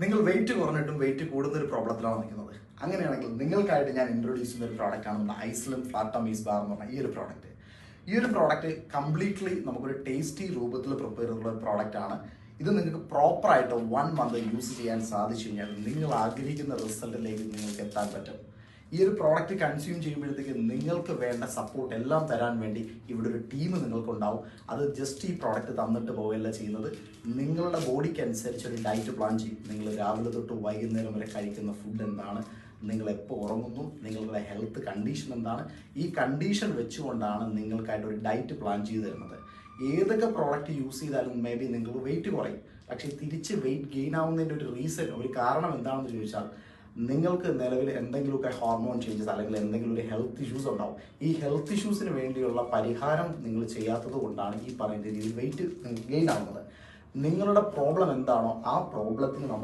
നിങ്ങൾ wait കുറഞ്ഞിട്ടും wait കൂടുന്ന ഒരു പ്രോബ്ലത്തിലാണ് നിൽക്കുന്നത്. അങ്ങനെയാണെങ്കിൽ നിങ്ങൾക്കായിട്ട് ഞാൻ ഇൻട്രൊഡ്യൂസ് ചെയ്യുന്ന ഒരു പ്രോഡക്റ്റ് ആണ് നമ്മുടെ ഐസ്ലം ഫ്ലാറ്റമീസ് ബാർ എന്ന് പറഞ്ഞ ഈ ഒരു പ്രോഡക്റ്റ്. ഈ ഒരു പ്രോഡക്റ്റ് കംപ്ലീറ്റ്ലി നമുക്കൊരു ടേസ്റ്റി രൂപത്തിൽ പ്രിപ്പയർ ചെയ്തിട്ടുള്ള ഒരു പ്രോഡക്റ്റ് ആണ്. ഇത് നിങ്ങൾക്ക് പ്രോപ്പറായിട്ട് 1 മന്ത് യൂസ് ചെയ്യാൻ സാധിച്ചു കഴിഞ്ഞാൽ നിങ്ങൾ ആഗ്രഹിക്കുന്ന റിസൾട്ടിലേക്ക് നിങ്ങൾക്ക് എത്താൻ പറ്റും. ഈ ഒരു പ്രോഡക്റ്റ് കൺസ്യൂം ചെയ്യുമ്പോഴത്തേക്ക് നിങ്ങൾക്ക് വേണ്ട സപ്പോർട്ട് എല്ലാം തരാൻ വേണ്ടി ഇവിടെ ഒരു ടീം നിങ്ങൾക്കുണ്ടാവും. അത് ജസ്റ്റ് ഈ പ്രോഡക്റ്റ് തന്നിട്ട് പോവുകയല്ല ചെയ്യുന്നത്. നിങ്ങളുടെ ബോഡിക്ക് അനുസരിച്ച് ഒരു ഡയറ്റ് പ്ലാൻ ചെയ്യും. നിങ്ങൾ രാവിലെ തൊട്ട് വൈകുന്നേരം വരെ കഴിക്കുന്ന ഫുഡ് എന്താണ്, നിങ്ങൾ എപ്പോൾ ഉറങ്ങുന്നു, നിങ്ങളുടെ ഹെൽത്ത് കണ്ടീഷൻ എന്താണ്, ഈ കണ്ടീഷൻ വെച്ചുകൊണ്ടാണ് നിങ്ങൾക്കായിട്ട് ഒരു ഡയറ്റ് പ്ലാൻ ചെയ്ത് തരുന്നത്. ഏതൊക്കെ പ്രോഡക്റ്റ് യൂസ് ചെയ്താലും മേ ബി നിങ്ങൾക്ക് വെയിറ്റ് കുറയും, പക്ഷേ തിരിച്ച് വെയിറ്റ് ഗെയിൻ ആവുന്നതിൻ്റെ ഒരു കാരണം എന്താണെന്ന് ചോദിച്ചാൽ നിങ്ങൾക്ക് നിലവിൽ എന്തെങ്കിലുമൊക്കെ ഹോർമോൺ ചേഞ്ചസ് അല്ലെങ്കിൽ എന്തെങ്കിലും ഒരു ഹെൽത്ത് ഇഷ്യൂസ് ഉണ്ടാവും. ഈ ഹെൽത്ത് ഇഷ്യൂസിന് വേണ്ടിയുള്ള പരിഹാരം നിങ്ങൾ ചെയ്യാത്തത് കൊണ്ടാണ് ഈ പറയുന്ന രീതിയിൽ വെയിറ്റ് ഗെയിൻ ആവുന്നത്. നിങ്ങളുടെ പ്രോബ്ലം എന്താണോ ആ പ്രോബ്ലത്തിന് നമ്മൾ